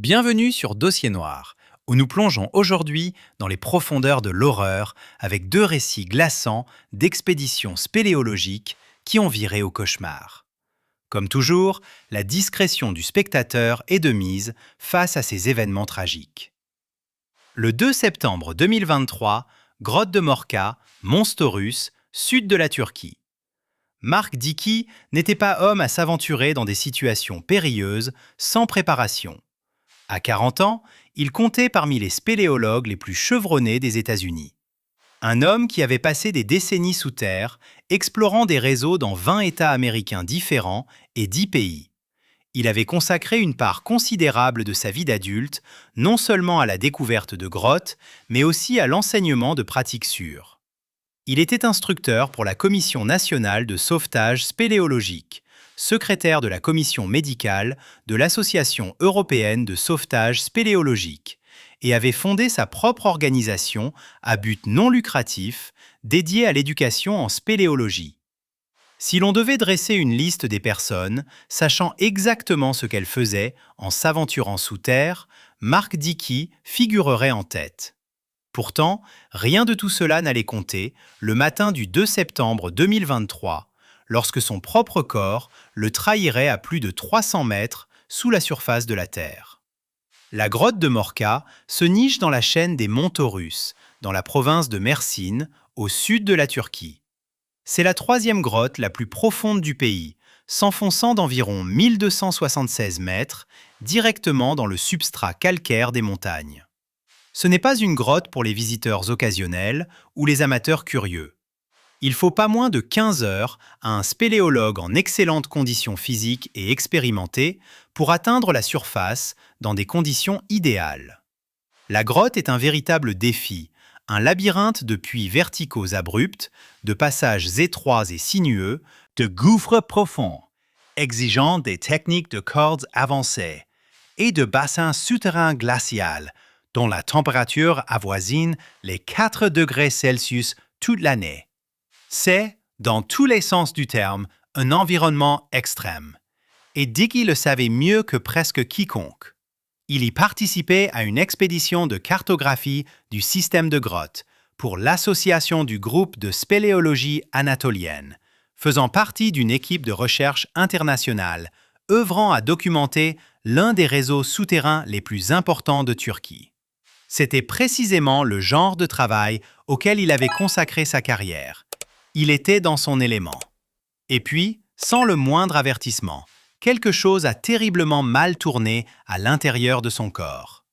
Bienvenue sur Dossier Noir, où nous plongeons aujourd'hui dans les profondeurs de l'horreur avec deux récits glaçants d'expéditions spéléologiques qui ont viré au cauchemar. Comme toujours, la discrétion du spectateur est de mise face à ces événements tragiques. Le 2 septembre 2023, grotte de Morka, Mons Taurus, sud de la Turquie. Mark Dickey n'était pas homme à s'aventurer dans des situations périlleuses sans préparation. À 40 ans, il comptait parmi les spéléologues les plus chevronnés des États-Unis. Un homme qui avait passé des décennies sous terre, explorant des réseaux dans 20 États américains différents et 10 pays. Il avait consacré une part considérable de sa vie d'adulte, non seulement à la découverte de grottes, mais aussi à l'enseignement de pratiques sûres. Il était instructeur pour la Commission nationale de sauvetage spéléologique, secrétaire de la commission médicale de l'Association européenne de sauvetage spéléologique, et avait fondé sa propre organisation à but non lucratif dédiée à l'éducation en spéléologie. Si l'on devait dresser une liste des personnes sachant exactement ce qu'elles faisaient en s'aventurant sous terre, Mark Dickey figurerait en tête. Pourtant, rien de tout cela n'allait compter le matin du 2 septembre 2023, lorsque son propre corps le trahirait à plus de 300 mètres sous la surface de la Terre. La grotte de Morka se niche dans la chaîne des monts Taurus, dans la province de Mersin, au sud de la Turquie. C'est la troisième grotte la plus profonde du pays, s'enfonçant d'environ 1276 mètres, directement dans le substrat calcaire des montagnes. Ce n'est pas une grotte pour les visiteurs occasionnels ou les amateurs curieux. Il faut pas moins de 15 heures à un spéléologue en excellentes conditions physiques et expérimenté pour atteindre la surface dans des conditions idéales. La grotte est un véritable défi, un labyrinthe de puits verticaux abrupts, de passages étroits et sinueux, de gouffres profonds, exigeant des techniques de cordes avancées, et de bassins souterrains glacials, dont la température avoisine les 4 degrés Celsius toute l'année. C'est, dans tous les sens du terme, un environnement extrême. Et Dickey le savait mieux que presque quiconque. Il y participait à une expédition de cartographie du système de grottes pour l'association du groupe de spéléologie anatolienne, faisant partie d'une équipe de recherche internationale, œuvrant à documenter l'un des réseaux souterrains les plus importants de Turquie. C'était précisément le genre de travail auquel il avait consacré sa carrière. Il était dans son élément. Et puis, sans le moindre avertissement, quelque chose a terriblement mal tourné à l'intérieur de son corps.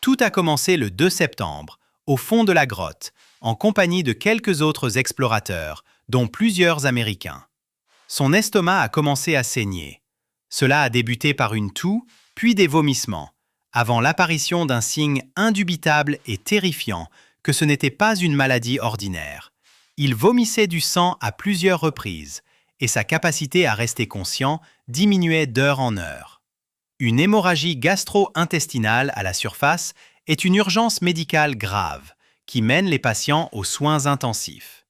Tout a commencé le 2 septembre, au fond de la grotte, en compagnie de quelques autres explorateurs, dont plusieurs Américains. Son estomac a commencé à saigner. Cela a débuté par une toux, puis des vomissements, avant l'apparition d'un signe indubitable et terrifiant que ce n'était pas une maladie ordinaire. Il vomissait du sang à plusieurs reprises, et sa capacité à rester conscient diminuait d'heure en heure. Une hémorragie gastro-intestinale à la surface est une urgence médicale grave qui mène les patients aux soins intensifs.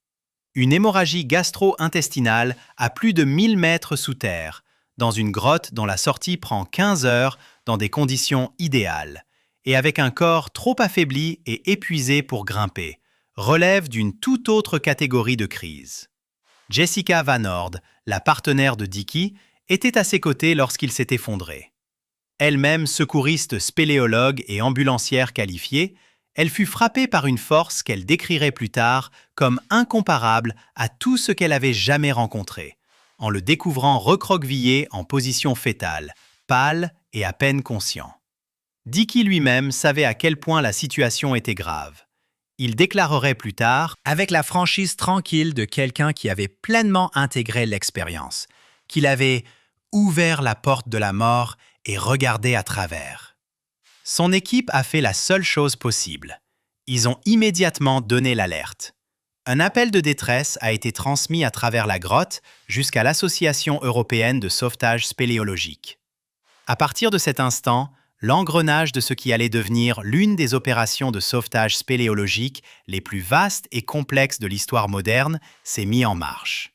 Une hémorragie gastro-intestinale à plus de 1000 mètres sous terre, dans une grotte dont la sortie prend 15 heures dans des conditions idéales, et avec un corps trop affaibli et épuisé pour grimper, relève d'une toute autre catégorie de crise. Jessica Van Ord, la partenaire de Dickey, était à ses côtés lorsqu'il s'est effondré. Elle-même secouriste spéléologue et ambulancière qualifiée, elle fut frappée par une force qu'elle décrirait plus tard comme incomparable à tout ce qu'elle avait jamais rencontré, en le découvrant recroquevillé en position fétale, pâle et à peine conscient. Dickey lui-même savait à quel point la situation était grave. Il déclarerait plus tard, avec la franchise tranquille de quelqu'un qui avait pleinement intégré l'expérience, qu'il avait ouvert la porte de la mort et regardé à travers. Son équipe a fait la seule chose possible. Ils ont immédiatement donné l'alerte. Un appel de détresse a été transmis à travers la grotte jusqu'à l'Association européenne de sauvetage spéléologique. À partir de cet instant, l'engrenage de ce qui allait devenir l'une des opérations de sauvetage spéléologique les plus vastes et complexes de l'histoire moderne s'est mis en marche.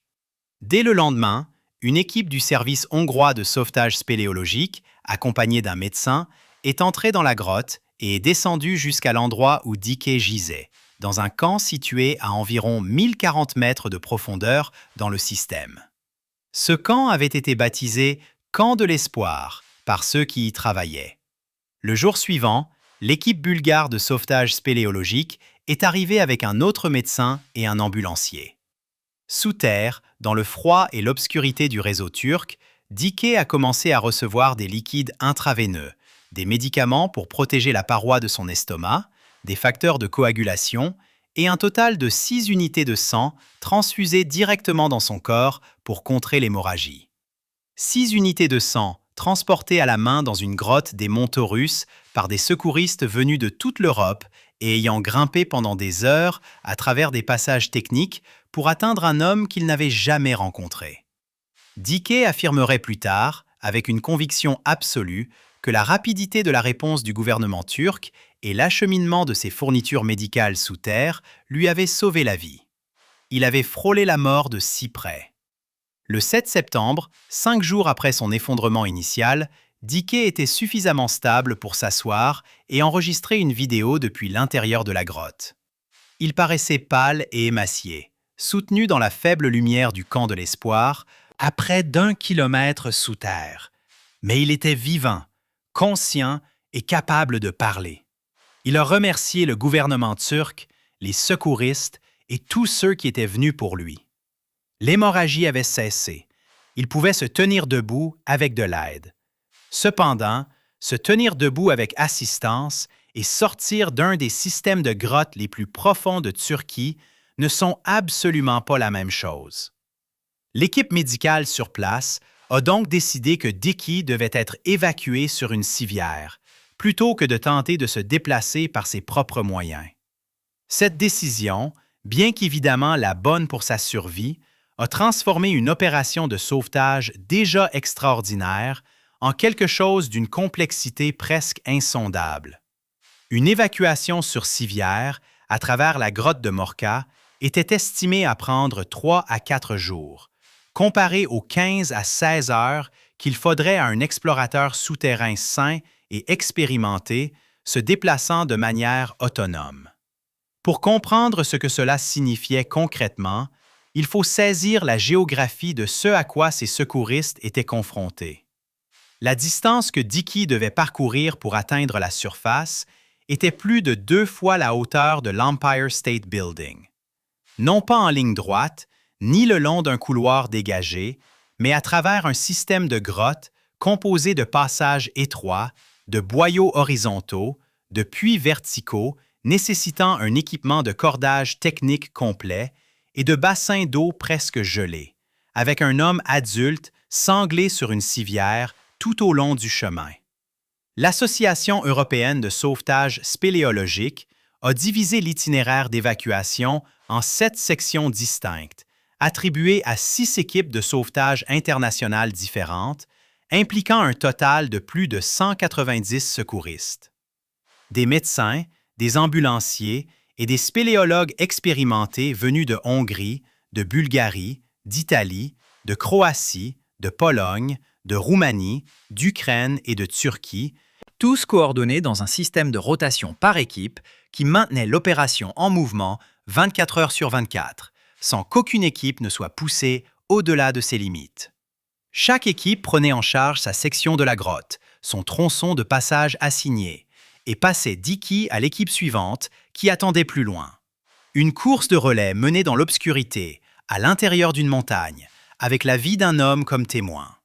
Dès le lendemain, une équipe du service hongrois de sauvetage spéléologique, accompagnée d'un médecin, est entré dans la grotte et est descendu jusqu'à l'endroit où Dickey gisait, dans un camp situé à environ 1040 mètres de profondeur dans le système. Ce camp avait été baptisé Camp de l'Espoir par ceux qui y travaillaient. Le jour suivant, l'équipe bulgare de sauvetage spéléologique est arrivée avec un autre médecin et un ambulancier. Sous terre, dans le froid et l'obscurité du réseau turc, Dickey a commencé à recevoir des liquides intraveineux, des médicaments pour protéger la paroi de son estomac, des facteurs de coagulation et un total de 6 unités de sang transfusées directement dans son corps pour contrer l'hémorragie. 6 unités de sang transportées à la main dans une grotte des monts Taurus par des secouristes venus de toute l'Europe et ayant grimpé pendant des heures à travers des passages techniques pour atteindre un homme qu'ils n'avaient jamais rencontré. Dickey affirmerait plus tard, avec une conviction absolue, que la rapidité de la réponse du gouvernement turc et l'acheminement de ses fournitures médicales sous terre lui avaient sauvé la vie. Il avait frôlé la mort de si près. Le 7 septembre, 5 jours après son effondrement initial, Dickey était suffisamment stable pour s'asseoir et enregistrer une vidéo depuis l'intérieur de la grotte. Il paraissait pâle et émacié, soutenu dans la faible lumière du camp de l'espoir, à près d'1 kilomètre sous terre. Mais il était vivant, conscient et capable de parler. Il a remercié le gouvernement turc, les secouristes et tous ceux qui étaient venus pour lui. L'hémorragie avait cessé. Il pouvait se tenir debout avec de l'aide. Cependant, se tenir debout avec assistance et sortir d'un des systèmes de grottes les plus profonds de Turquie ne sont absolument pas la même chose. L'équipe médicale sur place a donc décidé que Dickey devait être évacué sur une civière, plutôt que de tenter de se déplacer par ses propres moyens. Cette décision, bien qu'évidemment la bonne pour sa survie, a transformé une opération de sauvetage déjà extraordinaire en quelque chose d'une complexité presque insondable. Une évacuation sur civière, à travers la grotte de Morca, était estimée à prendre 3 à 4 jours, comparé aux 15 à 16 heures qu'il faudrait à un explorateur souterrain sain et expérimenté se déplaçant de manière autonome. Pour comprendre ce que cela signifiait concrètement, il faut saisir la géographie de ce à quoi ces secouristes étaient confrontés. La distance que Dickey devait parcourir pour atteindre la surface était plus de 2 fois la hauteur de l'Empire State Building. Non pas en ligne droite, ni le long d'un couloir dégagé, mais à travers un système de grottes composé de passages étroits, de boyaux horizontaux, de puits verticaux nécessitant un équipement de cordage technique complet et de bassins d'eau presque gelés, avec un homme adulte sanglé sur une civière tout au long du chemin. L'Association européenne de sauvetage spéléologique a divisé l'itinéraire d'évacuation en 7 sections distinctes, attribuées à 6 équipes de sauvetage internationales différentes, impliquant un total de plus de 190 secouristes. Des médecins, des ambulanciers et des spéléologues expérimentés venus de Hongrie, de Bulgarie, d'Italie, de Croatie, de Pologne, de Roumanie, d'Ukraine et de Turquie, tous coordonnés dans un système de rotation par équipe qui maintenait l'opération en mouvement 24 heures sur 24, sans qu'aucune équipe ne soit poussée au-delà de ses limites. Chaque équipe prenait en charge sa section de la grotte, son tronçon de passage assigné, et passait Dickey à l'équipe suivante qui attendait plus loin. Une course de relais menée dans l'obscurité, à l'intérieur d'une montagne, avec la vie d'un homme comme témoin.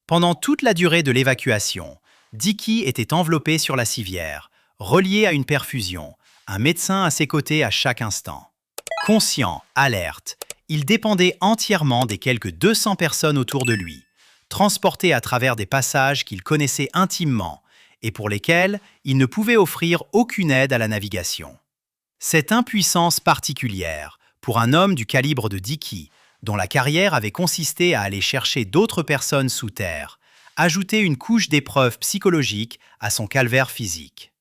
Pendant toute la durée de l'évacuation, Dickey était enveloppé sur la civière, relié à une perfusion, un médecin à ses côtés à chaque instant. Conscient, alerte, il dépendait entièrement des quelques 200 personnes autour de lui, transporté à travers des passages qu'il connaissait intimement et pour lesquels il ne pouvait offrir aucune aide à la navigation. Cette impuissance particulière, pour un homme du calibre de Dickey, dont la carrière avait consisté à aller chercher d'autres personnes sous terre, ajoutait une couche d'épreuve psychologique à son calvaire physique.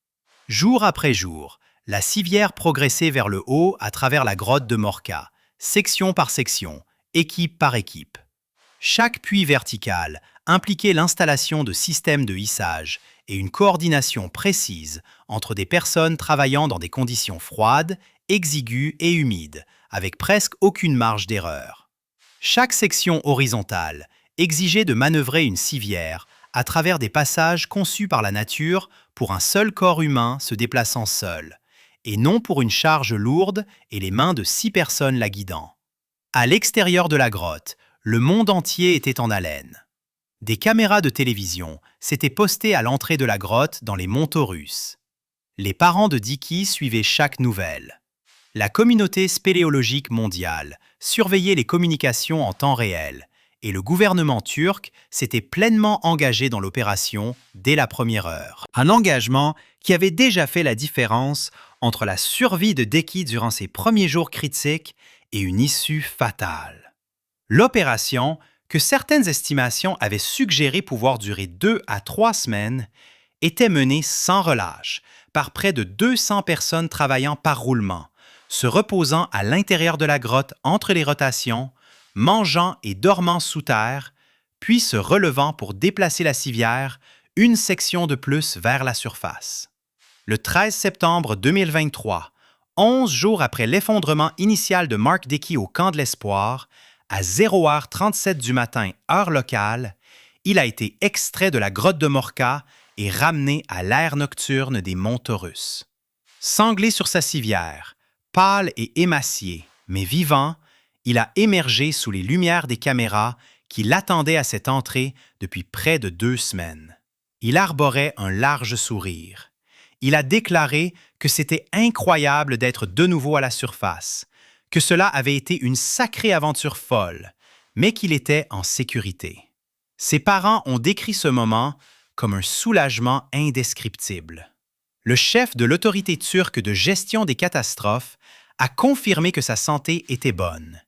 Jour après jour, la civière progressait vers le haut à travers la grotte de Morca, section par section, équipe par équipe. Chaque puits vertical impliquait l'installation de systèmes de hissage et une coordination précise entre des personnes travaillant dans des conditions froides, exiguës et humides, avec presque aucune marge d'erreur. Chaque section horizontale exigeait de manœuvrer une civière à travers des passages conçus par la nature pour un seul corps humain se déplaçant seul, et non pour une charge lourde et les mains de 6 personnes la guidant. À l'extérieur de la grotte, le monde entier était en haleine. Des caméras de télévision s'étaient postées à l'entrée de la grotte dans les monts Taurus. Les parents de Diki suivaient chaque nouvelle. La communauté spéléologique mondiale surveillait les communications en temps réel et le gouvernement turc s'était pleinement engagé dans l'opération dès la première heure. Un engagement qui avait déjà fait la différence entre la survie de Deki durant ses premiers jours critiques et une issue fatale. L'opération, que certaines estimations avaient suggéré pouvoir durer 2 à 3 semaines, était menée sans relâche par près de 200 personnes travaillant par roulement, se reposant à l'intérieur de la grotte entre les rotations, mangeant et dormant sous terre, puis se relevant pour déplacer la civière une section de plus vers la surface. Le 13 septembre 2023, 11 jours après l'effondrement initial de Mark Deki au camp de l'Espoir, à 0h37 du matin, heure locale, il a été extrait de la grotte de Morca et ramené à l'air nocturne des monts Taurus. Sanglé sur sa civière, pâle et émacié, mais vivant, il a émergé sous les lumières des caméras qui l'attendaient à cette entrée depuis près de 2 semaines. Il arborait un large sourire. Il a déclaré que c'était incroyable d'être de nouveau à la surface, que cela avait été une sacrée aventure folle, mais qu'il était en sécurité. Ses parents ont décrit ce moment comme un soulagement indescriptible. Le chef de l'autorité turque de gestion des catastrophes a confirmé que sa santé était bonne.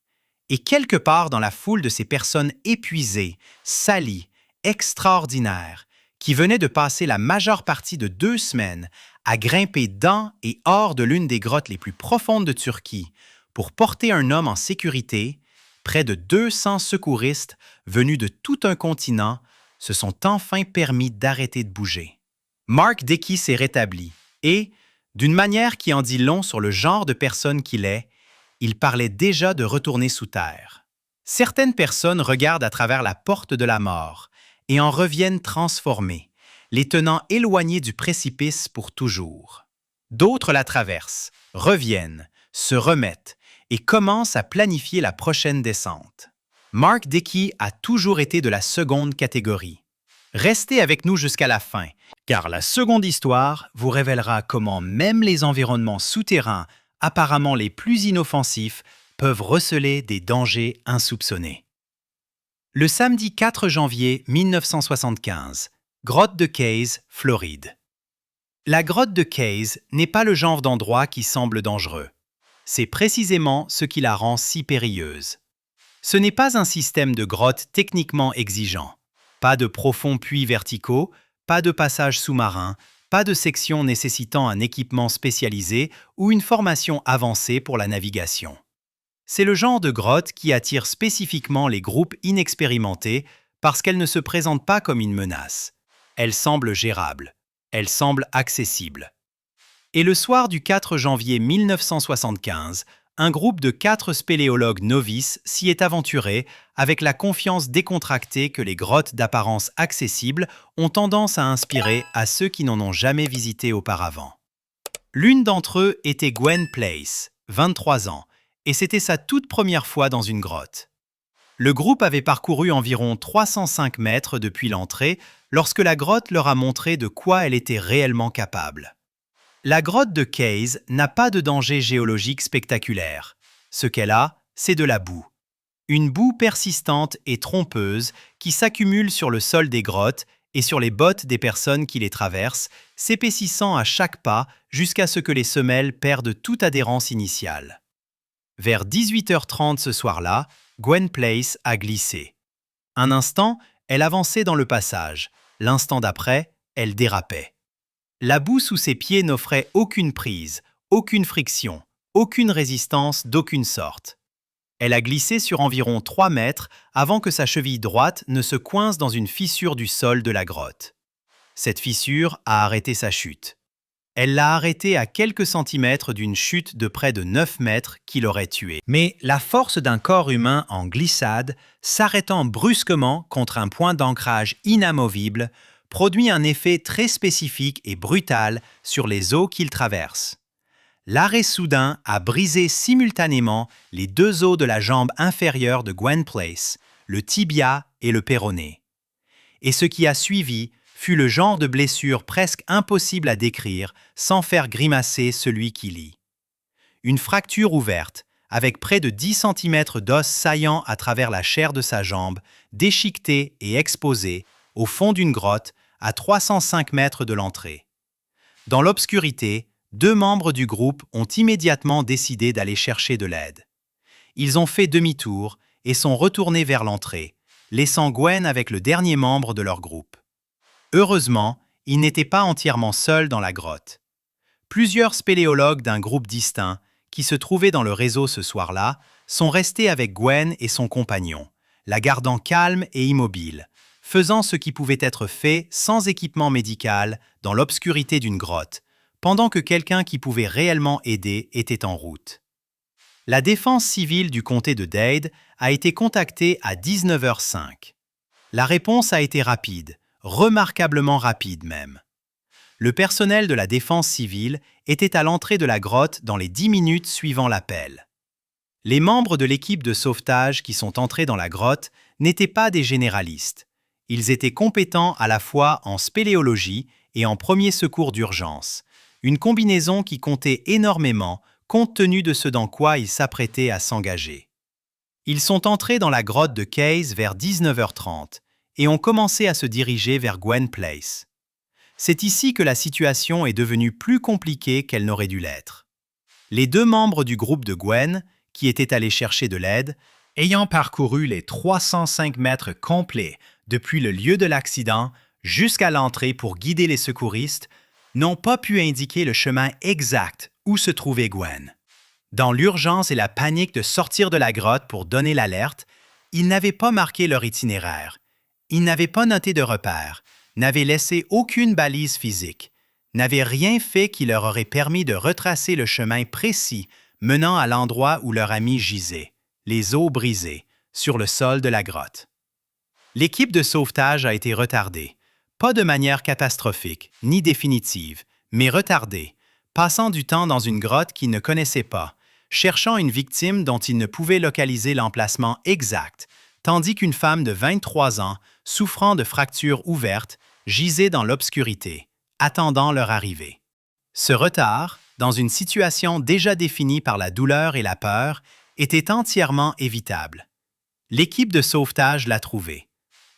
Et quelque part dans la foule de ces personnes épuisées, salies, extraordinaires, qui venaient de passer la majeure partie de 2 semaines à grimper dans et hors de l'une des grottes les plus profondes de Turquie pour porter un homme en sécurité, près de 200 secouristes venus de tout un continent se sont enfin permis d'arrêter de bouger. Mark Deki s'est rétabli et, d'une manière qui en dit long sur le genre de personne qu'il est, il parlait déjà de retourner sous terre. Certaines personnes regardent à travers la porte de la mort et en reviennent transformées, les tenant éloignés du précipice pour toujours. D'autres la traversent, reviennent, se remettent et commencent à planifier la prochaine descente. Mark Deki a toujours été de la seconde catégorie. Restez avec nous jusqu'à la fin, car la seconde histoire vous révélera comment même les environnements souterrains, apparemment les plus inoffensifs, peuvent receler des dangers insoupçonnés. Le samedi 4 janvier 1975, grotte de Case, Floride. La grotte de Case n'est pas le genre d'endroit qui semble dangereux. C'est précisément ce qui la rend si périlleuse. Ce n'est pas un système de grotte techniquement exigeant. Pas de profonds puits verticaux, pas de passages sous-marins, pas de sections nécessitant un équipement spécialisé ou une formation avancée pour la navigation. C'est le genre de grotte qui attire spécifiquement les groupes inexpérimentés parce qu'elle ne se présente pas comme une menace. Elle semble gérable. Elle semble accessible. Et le soir du 4 janvier 1975, un groupe de 4 spéléologues novices s'y est aventuré avec la confiance décontractée que les grottes d'apparence accessible ont tendance à inspirer à ceux qui n'en ont jamais visité auparavant. L'une d'entre eux était Gwen Place, 23 ans, et c'était sa toute première fois dans une grotte. Le groupe avait parcouru environ 305 mètres depuis l'entrée lorsque la grotte leur a montré de quoi elle était réellement capable. La grotte de Case n'a pas de danger géologique spectaculaire. Ce qu'elle a, c'est de la boue. Une boue persistante et trompeuse qui s'accumule sur le sol des grottes et sur les bottes des personnes qui les traversent, s'épaississant à chaque pas jusqu'à ce que les semelles perdent toute adhérence initiale. Vers 18h30 ce soir-là, Gwen Place a glissé. Un instant, elle avançait dans le passage. L'instant d'après, elle dérapait. La boue sous ses pieds n'offrait aucune prise, aucune friction, aucune résistance d'aucune sorte. Elle a glissé sur environ 3 mètres avant que sa cheville droite ne se coince dans une fissure du sol de la grotte. Cette fissure a arrêté sa chute. Elle l'a arrêté à quelques centimètres d'une chute de près de 9 mètres qui l'aurait tué. Mais la force d'un corps humain en glissade, s'arrêtant brusquement contre un point d'ancrage inamovible, produit un effet très spécifique et brutal sur les os qu'il traverse. L'arrêt soudain a brisé simultanément les deux os de la jambe inférieure de Gwen Place, le tibia et le péroné. Et ce qui a suivi fut le genre de blessure presque impossible à décrire sans faire grimacer celui qui lit. Une fracture ouverte, avec près de 10 cm d'os saillant à travers la chair de sa jambe, déchiquetée et exposée, au fond d'une grotte, à 305 mètres de l'entrée. Dans l'obscurité, 2 membres du groupe ont immédiatement décidé d'aller chercher de l'aide. Ils ont fait demi-tour et sont retournés vers l'entrée, laissant Gwen avec le dernier membre de leur groupe. Heureusement, ils n'étaient pas entièrement seuls dans la grotte. Plusieurs spéléologues d'un groupe distinct, qui se trouvaient dans le réseau ce soir-là, sont restés avec Gwen et son compagnon, la gardant calme et immobile, faisant ce qui pouvait être fait sans équipement médical dans l'obscurité d'une grotte, pendant que quelqu'un qui pouvait réellement aider était en route. La défense civile du comté de Dade a été contactée à 19h05. La réponse a été rapide, remarquablement rapide même. Le personnel de la défense civile était à l'entrée de la grotte dans les 10 minutes suivant l'appel. Les membres de l'équipe de sauvetage qui sont entrés dans la grotte n'étaient pas des généralistes. Ils étaient compétents à la fois en spéléologie et en premier secours d'urgence, une combinaison qui comptait énormément compte tenu de ce dans quoi ils s'apprêtaient à s'engager. Ils sont entrés dans la grotte de Case vers 19h30 et ont commencé à se diriger vers Gwen Place. C'est ici que la situation est devenue plus compliquée qu'elle n'aurait dû l'être. Les 2 membres du groupe de Gwen, qui étaient allés chercher de l'aide, ayant parcouru les 305 mètres complets depuis le lieu de l'accident jusqu'à l'entrée pour guider les secouristes, n'ont pas pu indiquer le chemin exact où se trouvait Gwen. Dans l'urgence et la panique de sortir de la grotte pour donner l'alerte, ils n'avaient pas marqué leur itinéraire. Ils n'avaient pas noté de repères, n'avaient laissé aucune balise physique, n'avaient rien fait qui leur aurait permis de retracer le chemin précis menant à l'endroit où leur ami gisait, les os brisés, sur le sol de la grotte. L'équipe de sauvetage a été retardée, pas de manière catastrophique, ni définitive, mais retardée, passant du temps dans une grotte qu'ils ne connaissaient pas, cherchant une victime dont ils ne pouvaient localiser l'emplacement exact, tandis qu'une femme de 23 ans, souffrant de fractures ouvertes, gisait dans l'obscurité, attendant leur arrivée. Ce retard, dans une situation déjà définie par la douleur et la peur, était entièrement évitable. L'équipe de sauvetage l'a trouvé.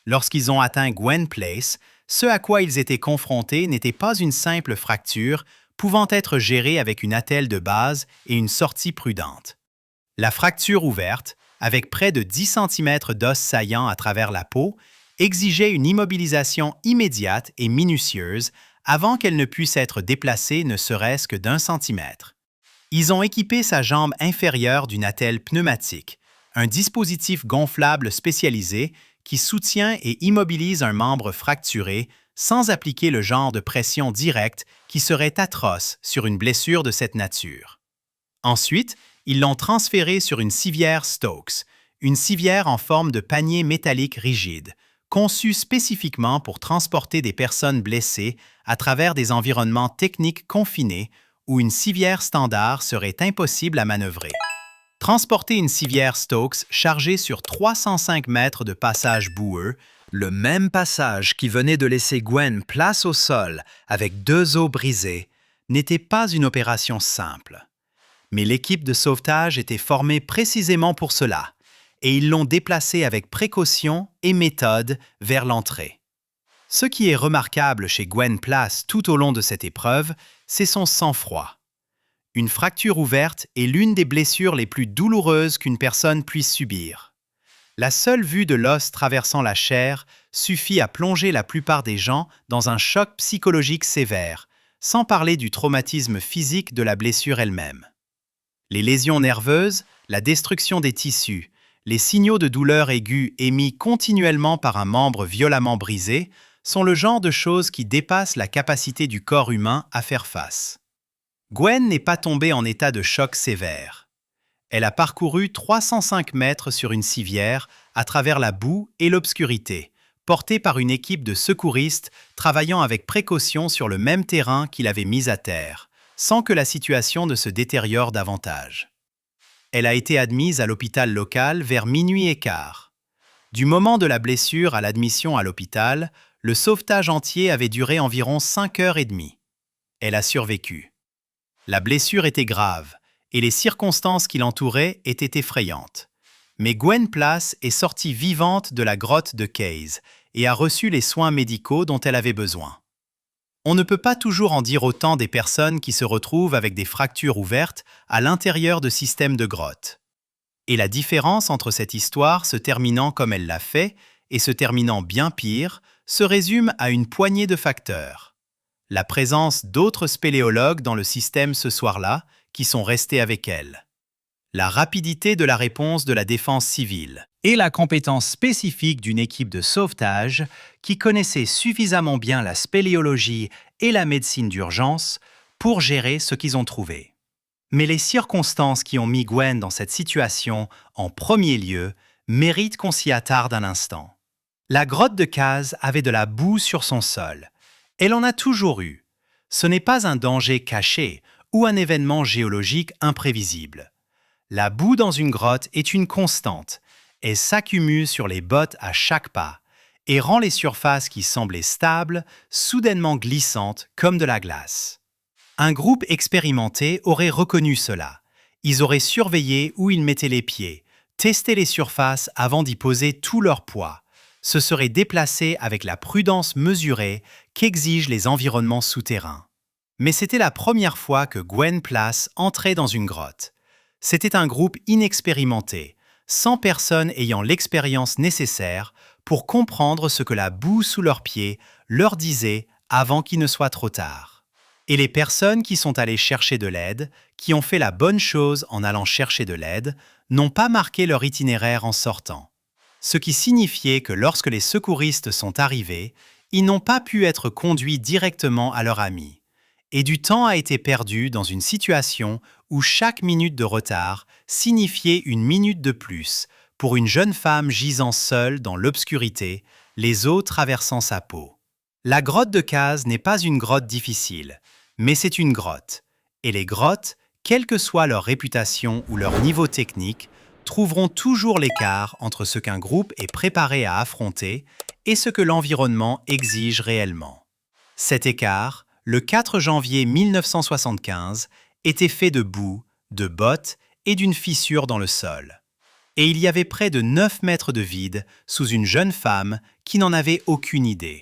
Lorsqu'ils ont atteint Gwen Place, ce à quoi ils étaient confrontés n'était pas une simple fracture pouvant être gérée avec une attelle de base et une sortie prudente. La fracture ouverte, avec près de 10 cm d'os saillant à travers la peau, exigeait une immobilisation immédiate et minutieuse avant qu'elle ne puisse être déplacée ne serait-ce que d'1 centimètre. Ils ont équipé sa jambe inférieure d'une attelle pneumatique, un dispositif gonflable spécialisé qui soutient et immobilise un membre fracturé sans appliquer le genre de pression directe qui serait atroce sur une blessure de cette nature. Ensuite, ils l'ont transféré sur une civière Stokes, une civière en forme de panier métallique rigide, conçue spécifiquement pour transporter des personnes blessées à travers des environnements techniques confinés où une civière standard serait impossible à manœuvrer. Transporter une civière Stokes chargée sur 305 mètres de passage boueux, le même passage qui venait de laisser Gwen place au sol avec 2 os brisés, n'était pas une opération simple. Mais l'équipe de sauvetage était formée précisément pour cela, et ils l'ont déplacée avec précaution et méthode vers l'entrée. Ce qui est remarquable chez Gwen Place tout au long de cette épreuve, c'est son sang-froid. Une fracture ouverte est l'une des blessures les plus douloureuses qu'une personne puisse subir. La seule vue de l'os traversant la chair suffit à plonger la plupart des gens dans un choc psychologique sévère, sans parler du traumatisme physique de la blessure elle-même. Les lésions nerveuses, la destruction des tissus, les signaux de douleur aiguë émis continuellement par un membre violemment brisé sont le genre de choses qui dépassent la capacité du corps humain à faire face. Gwen n'est pas tombée en état de choc sévère. Elle a parcouru 305 mètres sur une civière à travers la boue et l'obscurité, portée par une équipe de secouristes travaillant avec précaution sur le même terrain qui l'avait mise à terre, sans que la situation ne se détériore davantage. Elle a été admise à l'hôpital local vers minuit et quart. Du moment de la blessure à l'admission à l'hôpital, le sauvetage entier avait duré environ 5 heures et demie. Elle a survécu. La blessure était grave et les circonstances qui l'entouraient étaient effrayantes. Mais Gwen Place est sortie vivante de la grotte de Case et a reçu les soins médicaux dont elle avait besoin. On ne peut pas toujours en dire autant des personnes qui se retrouvent avec des fractures ouvertes à l'intérieur de systèmes de grottes. Et la différence entre cette histoire se terminant comme elle l'a fait et se terminant bien pire se résume à une poignée de facteurs. La présence d'autres spéléologues dans le système ce soir-là qui sont restés avec elle. La rapidité de la réponse de la défense civile et la compétence spécifique d'une équipe de sauvetage qui connaissait suffisamment bien la spéléologie et la médecine d'urgence pour gérer ce qu'ils ont trouvé. Mais les circonstances qui ont mis Gwen dans cette situation en premier lieu méritent qu'on s'y attarde un instant. La grotte de Case avait de la boue sur son sol. Elle en a toujours eu. Ce n'est pas un danger caché ou un événement géologique imprévisible. La boue dans une grotte est une constante. Elle s'accumule sur les bottes à chaque pas et rend les surfaces qui semblaient stables soudainement glissantes comme de la glace. Un groupe expérimenté aurait reconnu cela. Ils auraient surveillé où ils mettaient les pieds, testé les surfaces avant d'y poser tout leur poids, se seraient déplacés avec la prudence mesurée qu'exigent les environnements souterrains. Mais c'était la première fois que Gwen Place entrait dans une grotte. C'était un groupe inexpérimenté, sans personne ayant l'expérience nécessaire pour comprendre ce que la boue sous leurs pieds leur disait avant qu'il ne soit trop tard. Et les personnes qui sont allées chercher de l'aide, qui ont fait la bonne chose en allant chercher de l'aide, n'ont pas marqué leur itinéraire en sortant. Ce qui signifiait que lorsque les secouristes sont arrivés, ils n'ont pas pu être conduits directement à leur ami. Et du temps a été perdu dans une situation où chaque minute de retard signifiait une minute de plus pour une jeune femme gisant seule dans l'obscurité, les eaux traversant sa peau. La grotte de Case n'est pas une grotte difficile, mais c'est une grotte. Et les grottes, quelle que soit leur réputation ou leur niveau technique, trouveront toujours l'écart entre ce qu'un groupe est préparé à affronter et ce que l'environnement exige réellement. Cet écart, le 4 janvier 1975, était fait de boue, de bottes et d'une fissure dans le sol. Et il y avait près de 9 mètres de vide sous une jeune femme qui n'en avait aucune idée.